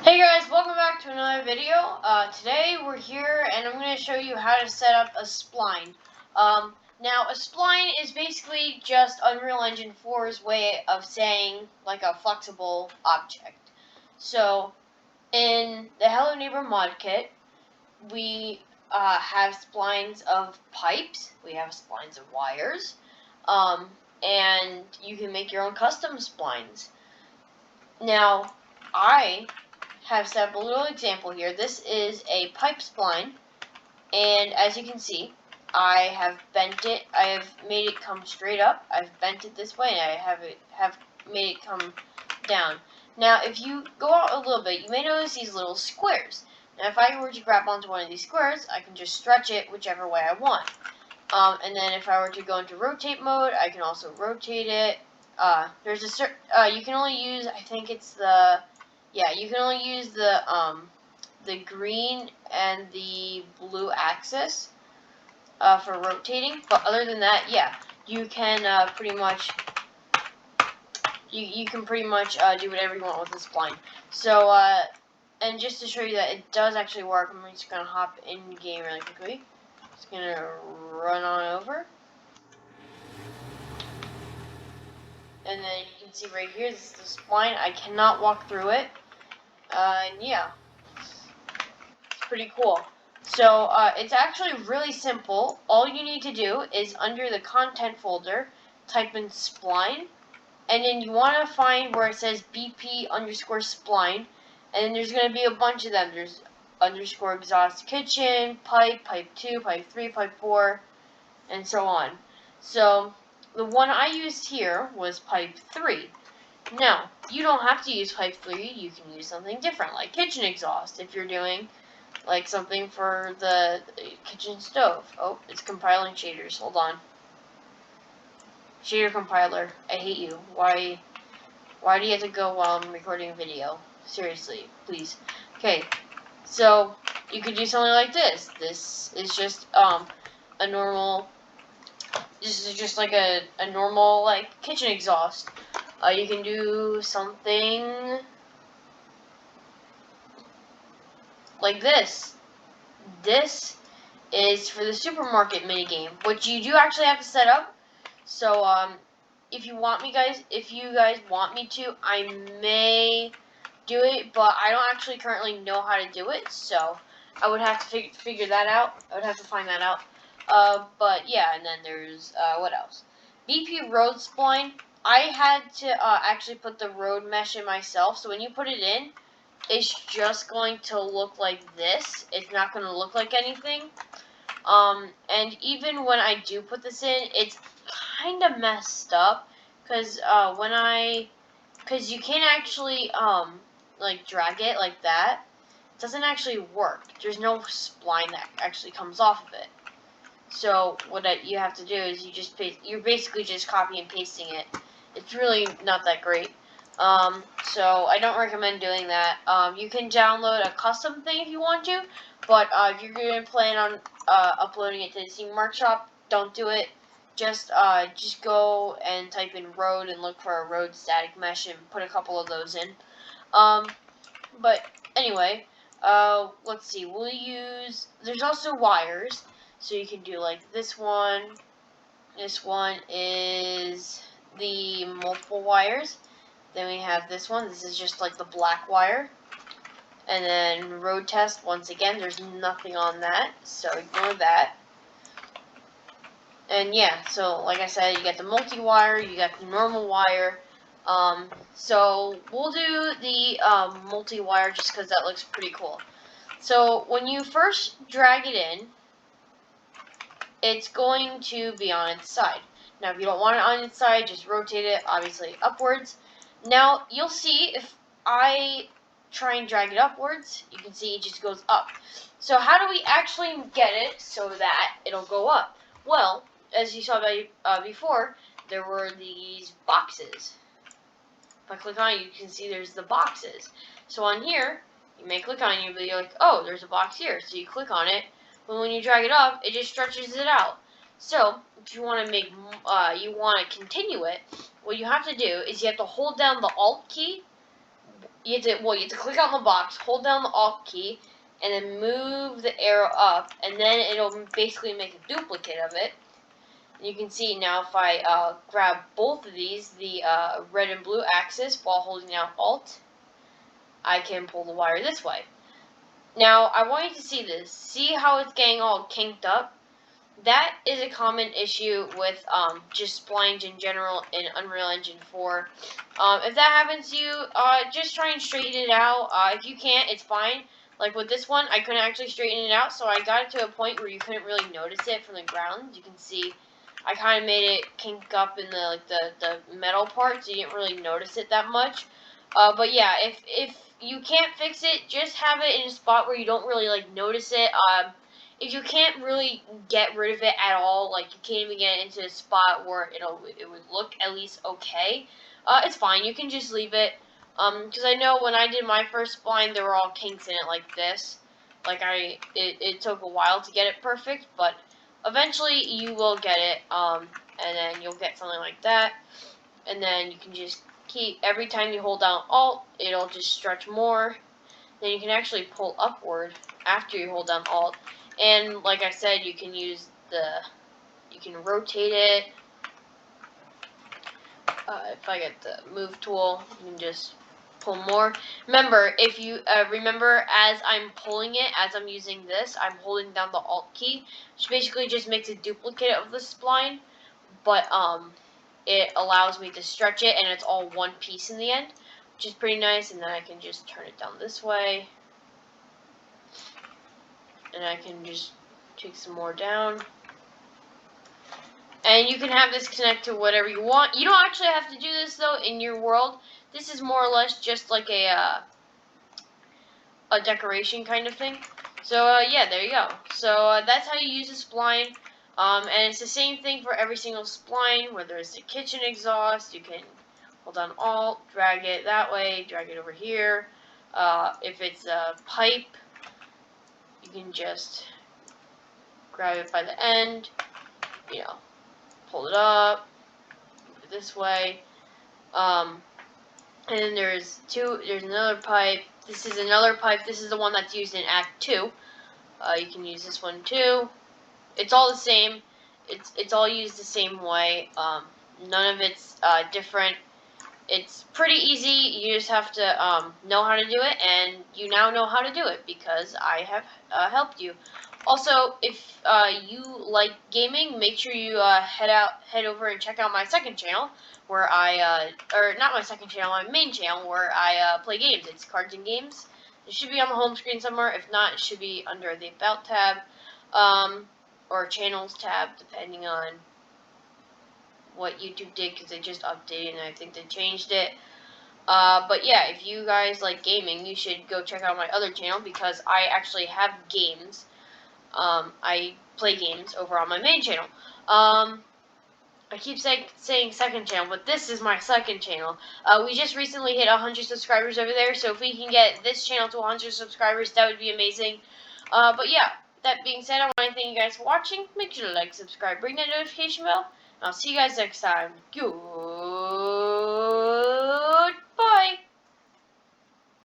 Hey guys, welcome back to another video. Today we're here and I'm going to show you how to set up a spline. Now a spline is basically just Unreal Engine 4's way of saying like a flexible object. So in the Hello Neighbor mod kit, we have splines of pipes, we have splines of wires, and you can make your own custom splines. Now I have set up a little example here. This is a pipe spline, and as you can see, I have bent it. I have made it come straight up. I've bent it this way, and I have made it come down. Now, if you go out a little bit, you may notice these little squares. Now, if I were to grab onto one of these squares, I can just stretch it whichever way I want. And then if I were to go into rotate mode, I can also rotate it. There's a certain, you can only use, I think it's you can only use the green and the blue axis for rotating. But other than that, yeah, you can pretty much you can pretty much do whatever you want with this spline. So and just to show you that it does actually work, I'm just gonna hop in game really quickly. Just gonna run on over. And then you can see right here, this is the spline. I cannot walk through it. And yeah, it's pretty cool. So it's actually really simple. All you need to do is under the content folder, type in spline. And then you want to find where it says BP_spline. And then there's going to be a bunch of them. There's underscore exhaust kitchen, pipe, pipe 2, pipe 3, pipe 4, and so on. So the one I used here was pipe 3. Now, you don't have to use pipe 3, you can use something different, like kitchen exhaust, if you're doing like something for the kitchen stove. Oh, it's compiling shaders, hold on. Shader compiler, I hate you. Why do you have to go while I'm recording a video? Seriously, please. Okay, so you could do something like this. This is just a normal, this is just like a normal like kitchen exhaust. You can do something like this. This is for the supermarket minigame, which you do actually have to set up. So if you guys want me to, I may do it, but I don't actually currently know how to do it, so I would have to figure that out. I would have to find that out. But yeah, and then there's what else? BP road spline. I had to actually put the road mesh in myself, so when you put it in, it's just going to look like this. It's not going to look like anything. And even when I do put this in, it's kind of messed up, because because you can't actually like drag it like that. It doesn't actually work. There's no spline that actually comes off of it. So what you have to do is you're basically just copy and pasting it. It's really not that great. So I don't recommend doing that. You can download a custom thing if you want to, but if you're going to plan on uploading it to the Steam Workshop, don't do it. Just go and type in road and look for a road static mesh and put a couple of those in. But anyway, let's see. There's also wires, so you can do like this one. This one is the multiple wires. Then we have this one. This is just like the black wire. And then road test, once again, there's nothing on that, so ignore that. And yeah, so like I said, you got the multi-wire, you got the normal wire. So we'll do the multi-wire just because that looks pretty cool. So when you first drag it in, it's going to be on its side. Now if you don't want it on its side, just rotate it, obviously upwards. Now you'll see if I try and drag it upwards, you can see it just goes up. So how do we actually get it so that it'll go up? Well, as you saw before, there were these boxes. If I click on it, you can see there's the boxes. So on here, you may click on it and you'll be like, oh, there's a box here. So you click on it, but when you drag it up, it just stretches it out. So if you want to you want to continue it, what you have to do is you have to hold down the Alt key you have to click on the box, hold down the Alt key, and then move the arrow up, and then it'll basically make a duplicate of it. You can see now if I grab both of these, the red and blue axis, while holding down Alt, I can pull the wire this way. Now, I want you to see this. See how it's getting all kinked up? That is a common issue with just splines in general in Unreal Engine 4. If that happens to you, just try and straighten it out. If you can't, it's fine. Like with this one, I couldn't actually straighten it out, so I got it to a point where you couldn't really notice it from the ground. You can see I kind of made it kink up in the metal part, so you didn't really notice it that much. But yeah, if you can't fix it, just have it in a spot where you don't really like notice it. If you can't really get rid of it at all, like you can't even get it into a spot where it would look at least okay, it's fine. You can just leave it. Because I know when I did my first spline, there were all kinks in it like this. Like it took a while to get it perfect, but eventually you will get it. And then you'll get something like that, and then you can just keep, every time you hold down Alt, it'll just stretch more. Then you can actually pull upward after you hold down Alt. And like I said, you can use you can rotate it. If I get the move tool, you can just pull more. Remember, if you remember, as I'm pulling it, as I'm using this, I'm holding down the Alt key, which basically just makes a duplicate of the spline, but it allows me to stretch it, and it's all one piece in the end, which is pretty nice. And then I can just turn it down this way, and I can just take some more down. And you can have this connect to whatever you want. You don't actually have to do this though in your world. This is more or less just like a decoration kind of thing. So yeah, there you go. So that's how you use a spline. And it's the same thing for every single spline. Whether it's the kitchen exhaust, you can hold down Alt, drag it that way, drag it over here. If it's a pipe, you can just grab it by the end, pull it up, move it this way. And then there's another pipe. This is another pipe. This is the one that's used in Act 2. You can use this one too. It's all the same. It's all used the same way. None of it's different. It's pretty easy. You just have to know how to do it, and you now know how to do it because I have helped you. Also, if you like gaming, make sure you head over and check out my second channel, where or not my second channel, my main channel, where I play games. It's Cards and Games. It should be on the home screen somewhere. If not, it should be under the About tab, or Channels tab, depending on what YouTube did, because they just updated and I think they changed it. But yeah, if you guys like gaming, you should go check out my other channel, because I actually have games. I play games over on my main channel. I keep saying second channel, but this is my second channel. We just recently hit 100 subscribers over there, so if we can get this channel to 100 subscribers, that would be amazing. But yeah, that being said, I want to thank you guys for watching. Make sure to like, subscribe, ring that notification bell, and I'll see you guys next time. Goodbye.